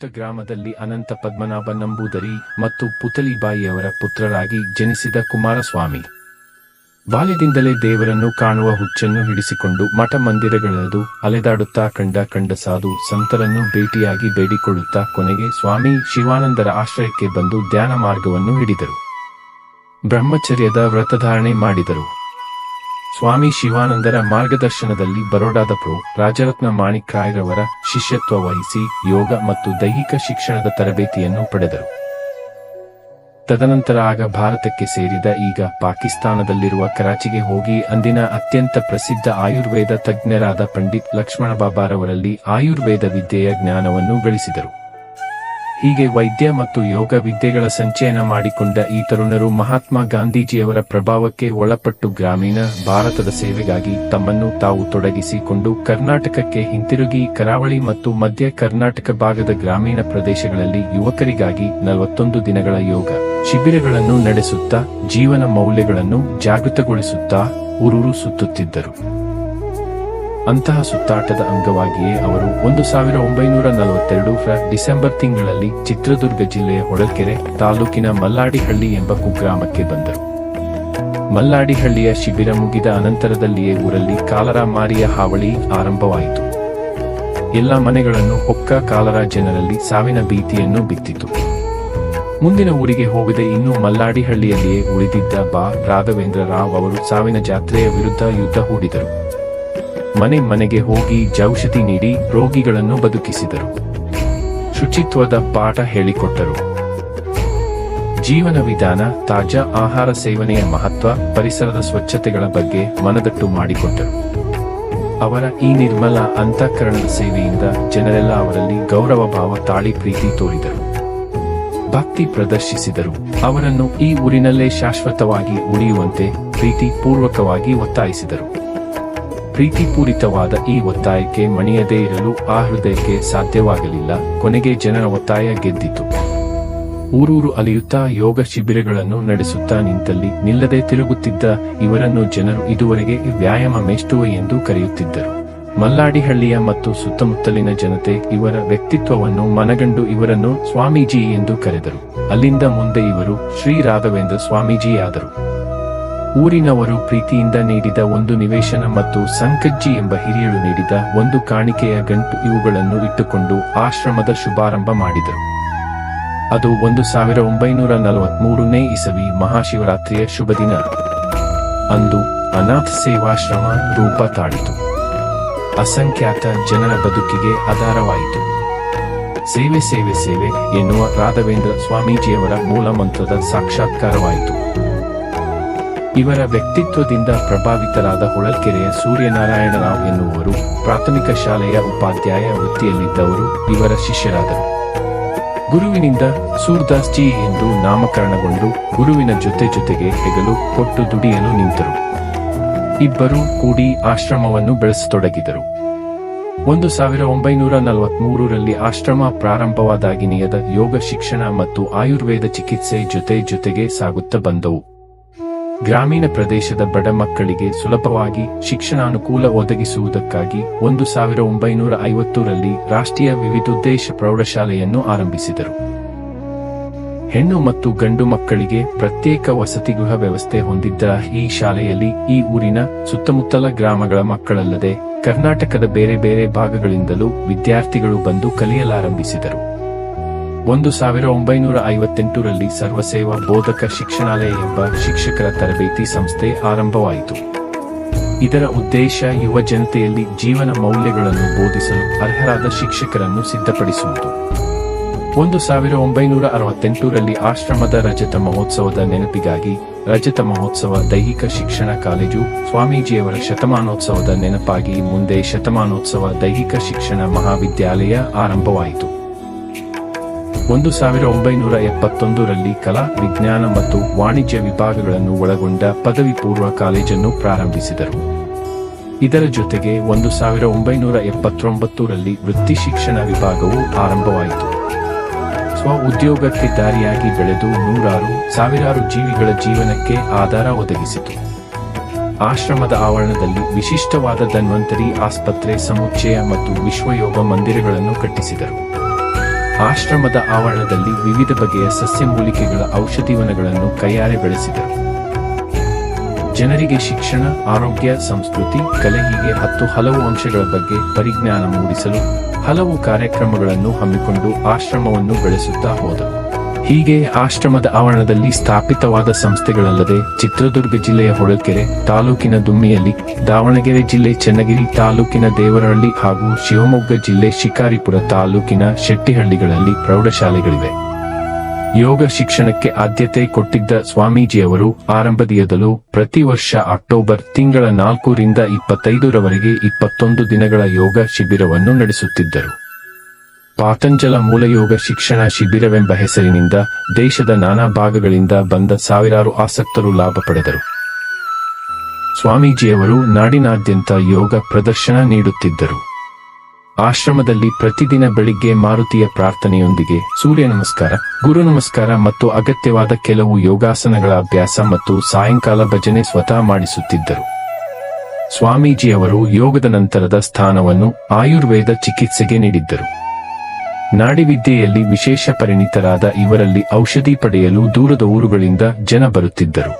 ಪುಟ್ಟ ಗ್ರಾಮದಲ್ಲಿ ಅನಂತ ಪದ್ಮನಾಭ ನಂಬೂದರಿ ಮತ್ತು ಪುತಲಿಬಾಯಿಯವರ ಪುತ್ರರಾಗಿ ಜನಿಸಿದ ಕುಮಾರಸ್ವಾಮಿ ಬಾಲ್ಯದಿಂದಲೇ ದೇವರನ್ನು ಕಾಣುವ ಹುಚ್ಚನ್ನು ಹಿಡಿಸಿಕೊಂಡು ಮಠ ಮಂದಿರಗಳದು ಅಲೆದಾಡುತ್ತಾ ಕಂಡ ಸಾಧು ಸಂತರನ್ನು ಭೇಟಿಯಾಗಿ ಬೇಡಿಕೊಳ್ಳುತ್ತಾ ಕೊನೆಗೆ ಸ್ವಾಮಿ ಶಿವಾನಂದರ ಆಶ್ರಯಕ್ಕೆ ಬಂದು ಧ್ಯಾನ ಮಾರ್ಗವನ್ನು ಹಿಡಿದರು. ಬ್ರಹ್ಮಚರ್ಯದ ವ್ರತಧಾರಣೆ ಮಾಡಿದರು. ಸ್ವಾಮಿ ಶಿವಾನಂದರ ಮಾರ್ಗದರ್ಶನದಲ್ಲಿ ಬರೋಡಾದ ಪ್ರೊ. ರಾಜರತ್ನ ಮಾಣಿಕ್ ರಾಯ್ರವರ ಶಿಷ್ಯತ್ವ ವಹಿಸಿ ಯೋಗ ಮತ್ತು ದೈಹಿಕ ಶಿಕ್ಷಣದ ತರಬೇತಿಯನ್ನು ಪಡೆದರು. ತದನಂತರ ಆಗ ಭಾರತಕ್ಕೆ ಸೇರಿದ ಈಗ ಪಾಕಿಸ್ತಾನದಲ್ಲಿರುವ ಕರಾಚಿಗೆ ಹೋಗಿ ಅಂದಿನ ಅತ್ಯಂತ ಪ್ರಸಿದ್ಧ ಆಯುರ್ವೇದ ತಜ್ಞರಾದ ಪಂಡಿತ್ ಲಕ್ಷ್ಮಣ ಬಾಬಾರವರಲ್ಲಿ ಆಯುರ್ವೇದ ವಿದ್ಯೆಯ ಜ್ಞಾನವನ್ನು ಗಳಿಸಿದರು. ಹೀಗೆ ವೈದ್ಯ ಮತ್ತು ಯೋಗ ವಿದ್ಯೆಗಳ ಸಂಚಯನ ಮಾಡಿಕೊಂಡ ಈ ತರುಣರು ಮಹಾತ್ಮ ಗಾಂಧೀಜಿಯವರ ಪ್ರಭಾವಕ್ಕೆ ಒಳಪಟ್ಟು ಗ್ರಾಮೀಣ ಭಾರತದ ಸೇವೆಗಾಗಿ ತಮ್ಮನ್ನು ತಾವು ತೊಡಗಿಸಿಕೊಂಡು ಕರ್ನಾಟಕಕ್ಕೆ ಹಿಂತಿರುಗಿ ಕರಾವಳಿ ಮತ್ತು ಮಧ್ಯ ಕರ್ನಾಟಕ ಭಾಗದ ಗ್ರಾಮೀಣ ಪ್ರದೇಶಗಳಲ್ಲಿ ಯುವಕರಿಗಾಗಿ 41 ದಿನಗಳ ಯೋಗ ಶಿಬಿರಗಳನ್ನು ನಡೆಸುತ್ತಾ ಜೀವನ ಮೌಲ್ಯಗಳನ್ನು ಜಾಗೃತಗೊಳಿಸುತ್ತಾ ಊರೂರು ಸುತ್ತುತ್ತಿದ್ದರು. ಅಂತಹ ಸುತ್ತಾಟದ ಅಂಗವಾಗಿಯೇ ಅವರು 1942 ಡಿಸೆಂಬರ್ ತಿಂಗಳಲ್ಲಿ ಚಿತ್ರದುರ್ಗ ಜಿಲ್ಲೆಯ ಹೊಳಲ್ಕೆರೆ ತಾಲೂಕಿನ ಮಲ್ಲಾಡಿಹಳ್ಳಿ ಎಂಬ ಕುಗ್ರಾಮಕ್ಕೆ ಬಂದರು. ಮಲ್ಲಾಡಿಹಳ್ಳಿಯ ಶಿಬಿರ ಮುಗಿದ ಅನಂತರದಲ್ಲಿಯೇ ಊರಲ್ಲಿ ಕಾಲರಾ ಮಾರಿಯ ಹಾವಳಿ ಆರಂಭವಾಯಿತು. ಎಲ್ಲ ಮನೆಗಳನ್ನು ಹೊಕ್ಕ ಕಾಲರಾ ಜನರಲ್ಲಿ ಸಾವಿನ ಭೀತಿಯನ್ನು ಬಿತ್ತಿತು. ಮುಂದಿನ ಊರಿಗೆ ಹೋಗದೆ ಇನ್ನೂ ಮಲ್ಲಾಡಿಹಳ್ಳಿಯಲ್ಲಿಯೇ ಉಳಿದಿದ್ದ ಬಾ. ರಾಘವೇಂದ್ರ ರಾವ್ ಅವರು ಸಾವಿನ ಜಾತ್ರೆಯ ವಿರುದ್ಧ ಯುದ್ಧ ಹೂಡಿದರು. ಮನೆ ಮನೆಗೆ ಹೋಗಿ ಔಷಧಿ ನೀಡಿ ರೋಗಿಗಳನ್ನು ಬದುಕಿಸಿದರು. ಶುಚಿತ್ವದ ಪಾಠ ಹೇಳಿಕೊಟ್ಟರು. ಜೀವನ ವಿಧಾನ, ತಾಜಾ ಆಹಾರ ಸೇವನೆಯ ಮಹತ್ವ, ಪರಿಸರದ ಸ್ವಚ್ಛತೆಗಳ ಬಗ್ಗೆ ಮನದಟ್ಟು ಮಾಡಿಕೊಟ್ಟರು. ಅವರ ಈ ನಿರ್ಮಲ ಅಂತಃಕರಣದ ಸೇವೆಯಿಂದ ಜನರೆಲ್ಲ ಅವರಲ್ಲಿ ಗೌರವ ಭಾವ ತಾಳಿ ಪ್ರೀತಿ ತೋರಿದರು. ಭಕ್ತಿ ಪ್ರದರ್ಶಿಸಿದರು. ಅವರನ್ನು ಈ ಊರಿನಲ್ಲೇ ಶಾಶ್ವತವಾಗಿ ಉಳಿಯುವಂತೆ ಪ್ರೀತಿ ಪೂರ್ವಕವಾಗಿ ಒತ್ತಾಯಿಸಿದರು. ಪ್ರೀತಿಪೂರಿತವಾದ ಈ ಒತ್ತಾಯಕ್ಕೆ ಮಣಿಯದೇ ಇರಲು ಆ ಹೃದಯಕ್ಕೆ ಸಾಧ್ಯವಾಗಲಿಲ್ಲ. ಕೊನೆಗೆ ಜನರ ಒತ್ತಾಯ ಗೆದ್ದಿತು. ಊರೂರು ಅಲೆಯುತ್ತಾ ಯೋಗ ಶಿಬಿರಗಳನ್ನು ನಡೆಸುತ್ತಾ ನಿಂತಲ್ಲಿ ನಿಲ್ಲದೆ ತಿರುಗುತ್ತಿದ್ದ ಇವರನ್ನು ಜನರು ಇದುವರೆಗೆ ವ್ಯಾಯಾಮ ಮೇಷ್ಟ್ರು ಎಂದು ಕರೆಯುತ್ತಿದ್ದರು. ಮಲ್ಲಾಡಿಹಳ್ಳಿಯ ಮತ್ತು ಸುತ್ತಮುತ್ತಲಿನ ಜನತೆ ಇವರ ವ್ಯಕ್ತಿತ್ವವನ್ನು ಮನಗಂಡು ಇವರನ್ನು ಸ್ವಾಮೀಜಿ ಎಂದು ಕರೆದರು. ಅಲ್ಲಿಂದ ಮುಂದೆ ಇವರು ಶ್ರೀ ರಾಘವೇಂದ್ರ ಸ್ವಾಮೀಜಿಯಾದರು. ಊರಿನವರು ಪ್ರೀತಿಯಿಂದ ನೀಡಿದ ಒಂದು ನಿವೇಶನ ಮತ್ತು ಸಂಕಜ್ಜಿ ಎಂಬ ಹಿರಿಯರು ನೀಡಿದ ಒಂದು ಕಾಣಿಕೆಯ ಗಂಟು ಇವುಗಳನ್ನು ಇಟ್ಟುಕೊಂಡು ಆಶ್ರಮದ ಶುಭಾರಂಭ ಮಾಡಿದರು. ಅದು 1943ನೇ ಇಸವಿ ಮಹಾಶಿವರಾತ್ರಿಯ ಶುಭ ದಿನ. ಅಂದು ಅನಾಥ ಸೇವಾಶ್ರಮ ರೂಪ ತಾಳಿತು. ಅಸಂಖ್ಯಾತ ಜನರ ಬದುಕಿಗೆ ಆಧಾರವಾಯಿತು. ಸೇವೆ ಸೇವೆ ಸೇವೆ ಎನ್ನುವ ರಾಘವೇಂದ್ರ ಸ್ವಾಮೀಜಿಯವರ ಮೂಲ ಮಂತ್ರದ ಸಾಕ್ಷಾತ್ಕಾರವಾಯಿತು. ಇವರ ವ್ಯಕ್ತಿತ್ವದಿಂದ ಪ್ರಭಾವಿತರಾದ ಹೊಳಲ್ಕೆರೆಯ ಸೂರ್ಯನಾರಾಯಣ ರಾವ್ ಎನ್ನುವರು ಪ್ರಾಥಮಿಕ ಶಾಲೆಯ ಉಪಾಧ್ಯಾಯ ವೃತ್ತಿಯಲ್ಲಿದ್ದವರು ಇವರ ಶಿಷ್ಯರಾದರು. ಗುರುವಿನಿಂದ ಸೂರ್ದಾಸ್ ಜಿ ಎಂದು ನಾಮಕರಣಗೊಂಡು ಗುರುವಿನ ಜೊತೆಗೆ ಹೆಗಲು ಕೊಟ್ಟು ದುಡಿಯಲು ನಿಂತರು. ಇಬ್ಬರೂ ಕೂಡಿ ಆಶ್ರಮವನ್ನು ಬೆಳೆಸತೊಡಗಿದರು. 1943ರಲ್ಲಿ ಆಶ್ರಮ ಪ್ರಾರಂಭವಾದಾಗಿನಿಯದ ಯೋಗ ಶಿಕ್ಷಣ ಮತ್ತು ಆಯುರ್ವೇದ ಚಿಕಿತ್ಸೆ ಜೊತೆಗೆ ಸಾಗುತ್ತಾ ಬಂದವು. ಗ್ರಾಮೀಣ ಪ್ರದೇಶದ ಬಡ ಮಕ್ಕಳಿಗೆ ಸುಲಭವಾಗಿ ಶಿಕ್ಷಣಾನುಕೂಲ ಒದಗಿಸುವುದಕ್ಕಾಗಿ 1950ರಲ್ಲಿ ರಾಷ್ಟ್ರೀಯ ವಿವಿಧೋದ್ದೇಶ ಪ್ರೌಢಶಾಲೆಯನ್ನು ಆರಂಭಿಸಿದರು. ಹೆಣ್ಣು ಮತ್ತು ಗಂಡು ಮಕ್ಕಳಿಗೆ ಪ್ರತ್ಯೇಕ ವಸತಿಗೃಹ ವ್ಯವಸ್ಥೆ ಹೊಂದಿದ್ದ ಈ ಶಾಲೆಯಲ್ಲಿ ಈ ಊರಿನ ಸುತ್ತಮುತ್ತಲ ಗ್ರಾಮಗಳ ಮಕ್ಕಳಲ್ಲದೆ ಕರ್ನಾಟಕದ ಬೇರೆ ಬೇರೆ ಭಾಗಗಳಿಂದಲೂ ವಿದ್ಯಾರ್ಥಿಗಳು ಬಂದು ಕಲಿಯಲಾರಂಭಿಸಿದರು. 1958ರಲ್ಲಿ ಸರ್ವಸೇವಾ ಬೋಧಕ ಶಿಕ್ಷಣಾಲಯ ಎಂಬ ಶಿಕ್ಷಕರ ತರಬೇತಿ ಸಂಸ್ಥೆ ಆರಂಭವಾಯಿತು. ಇದರ ಉದ್ದೇಶ ಯುವ ಜನತೆಯಲ್ಲಿ ಜೀವನ ಮೌಲ್ಯಗಳನ್ನು ಬೋಧಿಸಲು ಅರ್ಹರಾದ ಶಿಕ್ಷಕರನ್ನು ಸಿದ್ಧಪಡಿಸುವುದು. 1968ರಲ್ಲಿ ಆಶ್ರಮದ ರಜತ ಮಹೋತ್ಸವದ ನೆನಪಿಗಾಗಿ ರಜತ ಮಹೋತ್ಸವ ದೈಹಿಕ ಶಿಕ್ಷಣ ಕಾಲೇಜು, ಸ್ವಾಮೀಜಿಯವರ ಶತಮಾನೋತ್ಸವದ ನೆನಪಾಗಿ ಮುಂದೆ ಶತಮಾನೋತ್ಸವ ದೈಹಿಕ ಶಿಕ್ಷಣ ಮಹಾವಿದ್ಯಾಲಯ ಆರಂಭವಾಯಿತು. 1971ರಲ್ಲಿ ಕಲಾ, ವಿಜ್ಞಾನ ಮತ್ತು ವಾಣಿಜ್ಯ ವಿಭಾಗಗಳನ್ನು ಒಳಗೊಂಡ ಪದವಿ ಪೂರ್ವ ಕಾಲೇಜನ್ನು ಪ್ರಾರಂಭಿಸಿದರು. ಇದರ ಜೊತೆಗೆ 1979ರಲ್ಲಿ ವೃತ್ತಿ ಶಿಕ್ಷಣ ವಿಭಾಗವು ಆರಂಭವಾಯಿತು. ಸ್ವ ಉದ್ಯೋಗಕ್ಕೆ ದಾರಿಯಾಗಿ ಬೆಳೆದು ಸಾವಿರಾರು ಜೀವಿಗಳ ಜೀವನಕ್ಕೆ ಆಧಾರ ಒದಗಿಸಿತು. ಆಶ್ರಮದ ಆವರಣದಲ್ಲಿ ವಿಶಿಷ್ಟವಾದ ಧನ್ವಂತರಿ ಆಸ್ಪತ್ರೆ, ಸಮುಚ್ಚಯ ಮತ್ತು ವಿಶ್ವಯೋಗ ಮಂದಿರಗಳನ್ನು ಕಟ್ಟಿಸಿದರು. ಆಶ್ರಮದ ಆವರಣದಲ್ಲಿ ವಿವಿಧ ಬಗೆಯ ಸಸ್ಯಮೂಲಿಕೆಗಳ ಔಷಧಿವನಗಳನ್ನು ಕೈಯಾರೆ ಬೆಳೆಸಿದರು. ಜನರಿಗೆ ಶಿಕ್ಷಣ, ಆರೋಗ್ಯ, ಸಂಸ್ಕೃತಿ, ಕಲೆ ಹೀಗೆ ಹಲವು ಅಂಶಗಳ ಬಗ್ಗೆ ಪರಿಜ್ಞಾನ ಮೂಡಿಸಲು ಹಲವು ಕಾರ್ಯಕ್ರಮಗಳನ್ನು ಹಮ್ಮಿಕೊಂಡು ಆಶ್ರಮವನ್ನು ಬೆಳೆಸುತ್ತಾ ಹೋದರು. ಹೀಗೆ ಆಶ್ರಮದ ಆವರಣದಲ್ಲಿ ಸ್ಥಾಪಿತವಾದ ಸಂಸ್ಥೆಗಳಲ್ಲದೆ ಚಿತ್ರದುರ್ಗ ಜಿಲ್ಲೆಯ ಹೊಳಲ್ಕೆರೆ ತಾಲೂಕಿನ ದುಮ್ಮಿಯಲ್ಲಿ, ದಾವಣಗೆರೆ ಜಿಲ್ಲೆ ಚನ್ನಗಿರಿ ತಾಲೂಕಿನ ದೇವರಹಳ್ಳಿ ಹಾಗೂ ಶಿವಮೊಗ್ಗ ಜಿಲ್ಲೆ ಶಿಕಾರಿಪುರ ತಾಲೂಕಿನ ಶೆಟ್ಟಿಹಳ್ಳಿಗಳಲ್ಲಿ ಪ್ರೌಢಶಾಲೆಗಳಿವೆ. ಯೋಗ ಶಿಕ್ಷಣಕ್ಕೆ ಆದ್ಯತೆ ಕೊಟ್ಟಿದ್ದ ಸ್ವಾಮೀಜಿಯವರು ಆರಂಭದಿಂದಲೂ ಪ್ರತಿ ವರ್ಷ ಅಕ್ಟೋಬರ್ ತಿಂಗಳ 4 ರಿಂದ 25ರವರೆಗೆ 21 ದಿನಗಳ ಯೋಗ ಶಿಬಿರವನ್ನು ನಡೆಸುತ್ತಿದ್ದರು. ಪಾತಂಜಲ ಮೂಲಯೋಗ ಶಿಕ್ಷಣ ಶಿಬಿರವೆಂಬ ಹೆಸರಿನಿಂದ ದೇಶದ ನಾನಾ ಭಾಗಗಳಿಂದ ಬಂದ ಸಾವಿರಾರು ಆಸಕ್ತರು ಲಾಭ ಪಡೆದರು. ಸ್ವಾಮೀಜಿಯವರು ನಾಡಿನಾದ್ಯಂತ ಯೋಗ ಪ್ರದರ್ಶನ ನೀಡುತ್ತಿದ್ದರು. ಆಶ್ರಮದಲ್ಲಿ ಪ್ರತಿದಿನ ಬೆಳಿಗ್ಗೆ ಮಾರುತಿಯ ಪ್ರಾರ್ಥನೆಯೊಂದಿಗೆ ಸೂರ್ಯ ನಮಸ್ಕಾರ, ಗುರು ನಮಸ್ಕಾರ ಮತ್ತು ಅಗತ್ಯವಾದ ಕೆಲವು ಯೋಗಾಸನಗಳ ಅಭ್ಯಾಸ ಮತ್ತು ಸಾಯಂಕಾಲ ಭಜನೆ ಸ್ವತಃ ಮಾಡಿಸುತ್ತಿದ್ದರು. ಸ್ವಾಮೀಜಿಯವರು ಯೋಗದ ನಂತರದ ಸ್ಥಾನವನ್ನು ಆಯುರ್ವೇದ ಚಿಕಿತ್ಸೆಗೆ ನೀಡಿದ್ದರು. ನಾಡಿವಿದ್ಯೆಯಲ್ಲಿ ವಿಶೇಷ ಪರಿಣಿತರಾದ ಇವರಲ್ಲಿ ಔಷಧಿ ಪಡೆಯಲು ದೂರದ ಊರುಗಳಿಂದ ಜನ ಬರುತ್ತಿದ್ದರು.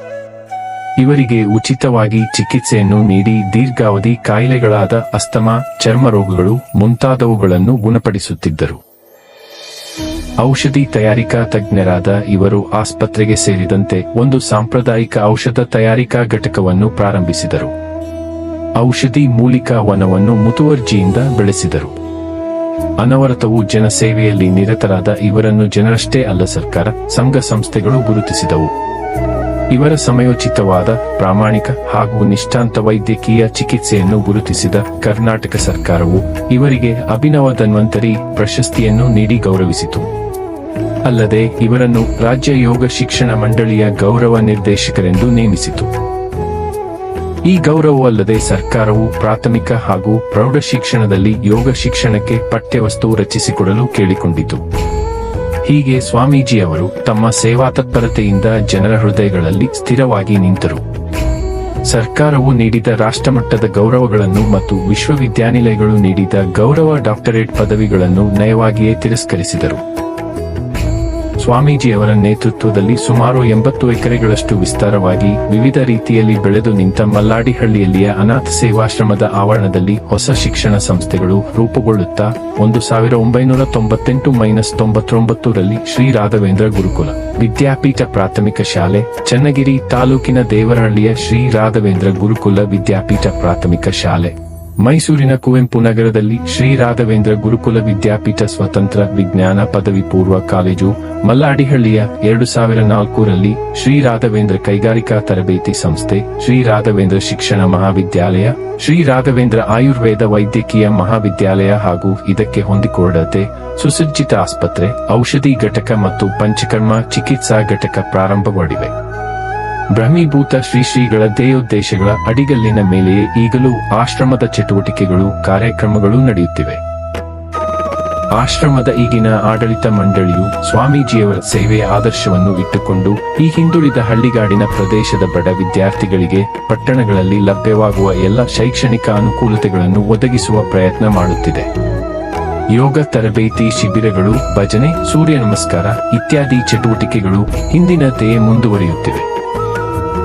ಇವರಿಗೆ ಉಚಿತವಾಗಿ ಚಿಕಿತ್ಸೆಯನ್ನು ನೀಡಿ ದೀರ್ಘಾವಧಿ ಕಾಯಿಲೆಗಳಾದ ಅಸ್ತಮಾ, ಚರ್ಮ ರೋಗಗಳು ಮುಂತಾದವುಗಳನ್ನು ಗುಣಪಡಿಸುತ್ತಿದ್ದರು. ಔಷಧಿ ತಯಾರಿಕಾ ತಜ್ಞರಾದ ಇವರು ಆಸ್ಪತ್ರೆಗೆ ಸೇರಿದಂತೆ ಒಂದು ಸಾಂಪ್ರದಾಯಿಕ ಔಷಧ ತಯಾರಿಕಾ ಘಟಕವನ್ನು ಪ್ರಾರಂಭಿಸಿದರು. ಔಷಧಿ ಮೂಲಿಕಾ ವನವನ್ನು ಮುತುವರ್ಜಿಯಿಂದ ಬೆಳೆಸಿದರು. ಅನವರತವು ಜನಸೇವೆಯಲ್ಲಿ ನಿರತರಾದ ಇವರನ್ನು ಜನರಷ್ಟೇ ಅಲ್ಲ, ಸರ್ಕಾರ, ಸಂಘ ಸಂಸ್ಥೆಗಳು ಗುರುತಿಸಿದವು. ಇವರ ಸಮಯೋಚಿತವಾದ, ಪ್ರಾಮಾಣಿಕ ಹಾಗೂ ನಿಷ್ಠಾಂತ ವೈದ್ಯಕೀಯ ಚಿಕಿತ್ಸೆಯನ್ನು ಗುರುತಿಸಿದ ಕರ್ನಾಟಕ ಸರ್ಕಾರವು ಇವರಿಗೆ ಅಭಿನವ ಧನ್ವಂತರಿ ಪ್ರಶಸ್ತಿಯನ್ನು ನೀಡಿ ಗೌರವಿಸಿತು. ಅಲ್ಲದೆ ಇವರನ್ನು ರಾಜ್ಯ ಯೋಗ ಶಿಕ್ಷಣ ಮಂಡಳಿಯ ಗೌರವ ನಿರ್ದೇಶಕರೆಂದು ನೇಮಿಸಿತು. ಈ ಗೌರವವಲ್ಲದೆ ಸರ್ಕಾರವು ಪ್ರಾಥಮಿಕ ಹಾಗೂ ಪ್ರೌಢ ಶಿಕ್ಷಣದಲ್ಲಿ ಯೋಗ ಶಿಕ್ಷಣಕ್ಕೆ ಪಠ್ಯವಸ್ತು ರಚಿಸಿಕೊಡಲು ಕೇಳಿಕೊಂಡಿತು. ಹೀಗೆ ಸ್ವಾಮೀಜಿಯವರು ತಮ್ಮ ಸೇವಾ ತತ್ಪರತೆಯಿಂದ ಜನರ ಹೃದಯಗಳಲ್ಲಿ ಸ್ಥಿರವಾಗಿ ನಿಂತರು. ಸರ್ಕಾರವು ನೀಡಿದ ರಾಷ್ಟ್ರಮಟ್ಟದ ಗೌರವಗಳನ್ನು ಮತ್ತು ವಿಶ್ವವಿದ್ಯಾನಿಲಯಗಳು ನೀಡಿದ ಗೌರವ ಡಾಕ್ಟರೇಟ್ ಪದವಿಗಳನ್ನು ನಯವಾಗಿಯೇ ತಿರಸ್ಕರಿಸಿದರು. ಸ್ವಾಮೀಜಿಯವರ ನೇತೃತ್ವದಲ್ಲಿ ಸುಮಾರು 80 ಎಕರೆಗಳಷ್ಟು ವಿಸ್ತಾರವಾಗಿ ವಿವಿಧ ರೀತಿಯಲ್ಲಿ ಬೆಳೆದು ನಿಂತ ಮಲ್ಲಾಡಿಹಳ್ಳಿಯಲ್ಲಿಯ ಅನಾಥ ಸೇವಾಶ್ರಮದ ಆವರಣದಲ್ಲಿ ಹೊಸ ಶಿಕ್ಷಣ ಸಂಸ್ಥೆಗಳು ರೂಪುಗೊಳ್ಳುತ್ತಾ 1998-99ರಲ್ಲಿ ಶ್ರೀ ರಾಘವೇಂದ್ರ ಗುರುಕುಲ ವಿದ್ಯಾಪೀಠ ಪ್ರಾಥಮಿಕ ಶಾಲೆ, ಚನ್ನಗಿರಿ ತಾಲೂಕಿನ ದೇವರಹಳ್ಳಿಯ ಶ್ರೀ ರಾಘವೇಂದ್ರ ಗುರುಕುಲ ವಿದ್ಯಾಪೀಠ ಪ್ರಾಥಮಿಕ ಶಾಲೆ, ಮೈಸೂರಿನ ಕುವೆಂಪು ನಗರದಲ್ಲಿ ಶ್ರೀ ರಾಘವೇಂದ್ರ ಗುರುಕುಲ ವಿದ್ಯಾಪೀಠ ಸ್ವತಂತ್ರ ವಿಜ್ಞಾನ ಪದವಿ ಪೂರ್ವ ಕಾಲೇಜು, ಮಲ್ಲಾಡಿಹಳ್ಳಿಯ 2004ರಲ್ಲಿ ಶ್ರೀ ರಾಘವೇಂದ್ರ ಕೈಗಾರಿಕಾ ತರಬೇತಿ ಸಂಸ್ಥೆ, ಶ್ರೀ ರಾಘವೇಂದ್ರ ಶಿಕ್ಷಣ ಮಹಾವಿದ್ಯಾಲಯ, ಶ್ರೀ ರಾಘವೇಂದ್ರ ಆಯುರ್ವೇದ ವೈದ್ಯಕೀಯ ಮಹಾವಿದ್ಯಾಲಯ ಹಾಗೂ ಇದಕ್ಕೆ ಹೊಂದಿಕೊಂಡಂತೆ ಸುಸಜ್ಜಿತ ಆಸ್ಪತ್ರೆ, ಔಷಧಿ ಘಟಕ ಮತ್ತು ಪಂಚಕರ್ಮ ಚಿಕಿತ್ಸಾ ಘಟಕ ಪ್ರಾರಂಭಗೊಂಡಿವೆ. ಬ್ರಹ್ಮೀಭೂತ ಶ್ರೀಗಳ ಧ್ಯೇಯೋದ್ದೇಶಗಳ ಅಡಿಗಲ್ಲಿನ ಮೇಲೆಯೇ ಈಗಲೂ ಆಶ್ರಮದ ಚಟುವಟಿಕೆಗಳು, ಕಾರ್ಯಕ್ರಮಗಳು ನಡೆಯುತ್ತಿವೆ. ಆಶ್ರಮದ ಈಗಿನ ಆಡಳಿತ ಮಂಡಳಿಯು ಸ್ವಾಮೀಜಿಯವರ ಸೇವೆಯ ಆದರ್ಶವನ್ನು ಇಟ್ಟುಕೊಂಡು ಈ ಹಿಂದುಳಿದ ಹಳ್ಳಿಗಾಡಿನ ಪ್ರದೇಶದ ಬಡ ವಿದ್ಯಾರ್ಥಿಗಳಿಗೆ ಪಟ್ಟಣಗಳಲ್ಲಿ ಲಭ್ಯವಾಗುವ ಎಲ್ಲ ಶೈಕ್ಷಣಿಕ ಅನುಕೂಲತೆಗಳನ್ನು ಒದಗಿಸುವ ಪ್ರಯತ್ನ ಮಾಡುತ್ತಿದೆ. ಯೋಗ ತರಬೇತಿ ಶಿಬಿರಗಳು, ಭಜನೆ, ಸೂರ್ಯ ನಮಸ್ಕಾರ ಇತ್ಯಾದಿ ಚಟುವಟಿಕೆಗಳು ಹಿಂದಿನಂತೆಯೇ ಮುಂದುವರಿಯುತ್ತಿವೆ.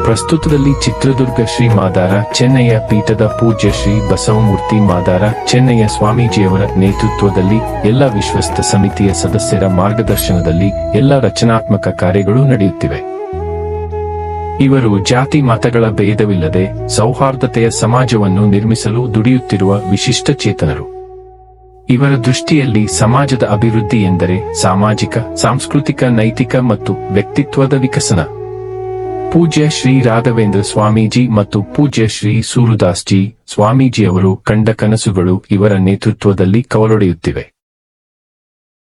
ಪ್ರಸ್ತುತದಲ್ಲಿ ಚಿತ್ರದುರ್ಗ ಶ್ರೀ ಮಾದಾರ ಚೆನ್ನಯ್ಯ ಪೀಠದ ಪೂಜ್ಯ ಶ್ರೀ ಬಸವಮೂರ್ತಿ ಮಾದಾರ ಚೆನ್ನಯ್ಯ ಸ್ವಾಮೀಜಿಯವರ ನೇತೃತ್ವದಲ್ಲಿ ಎಲ್ಲ ವಿಶ್ವಸ್ತ ಸಮಿತಿಯ ಸದಸ್ಯರ ಮಾರ್ಗದರ್ಶನದಲ್ಲಿ ಎಲ್ಲ ರಚನಾತ್ಮಕ ಕಾರ್ಯಗಳು ನಡೆಯುತ್ತಿವೆ. ಇವರು ಜಾತಿ ಮತಗಳ ಭೇದವಿಲ್ಲದೆ ಸೌಹಾರ್ದತೆಯ ಸಮಾಜವನ್ನು ನಿರ್ಮಿಸಲು ದುಡಿಯುತ್ತಿರುವ ವಿಶಿಷ್ಟ ಚೇತನರು. ಇವರ ದೃಷ್ಟಿಯಲ್ಲಿ ಸಮಾಜದ ಅಭಿವೃದ್ಧಿ ಎಂದರೆ ಸಾಮಾಜಿಕ, ಸಾಂಸ್ಕೃತಿಕ, ನೈತಿಕ ಮತ್ತು ವ್ಯಕ್ತಿತ್ವದ ವಿಕಸನ. ಪೂಜ್ಯ ಶ್ರೀ ರಾಘವೇಂದ್ರ ಸ್ವಾಮೀಜಿ ಮತ್ತು ಪೂಜ್ಯ ಶ್ರೀ ಸೂರದಾಸ್ ಜಿ ಸ್ವಾಮೀಜಿಯವರು ಕಂಡ ಕನಸುಗಳು ಇವರ ನೇತೃತ್ವದಲ್ಲಿ ಕವಲೊಡೆಯುತ್ತಿವೆ.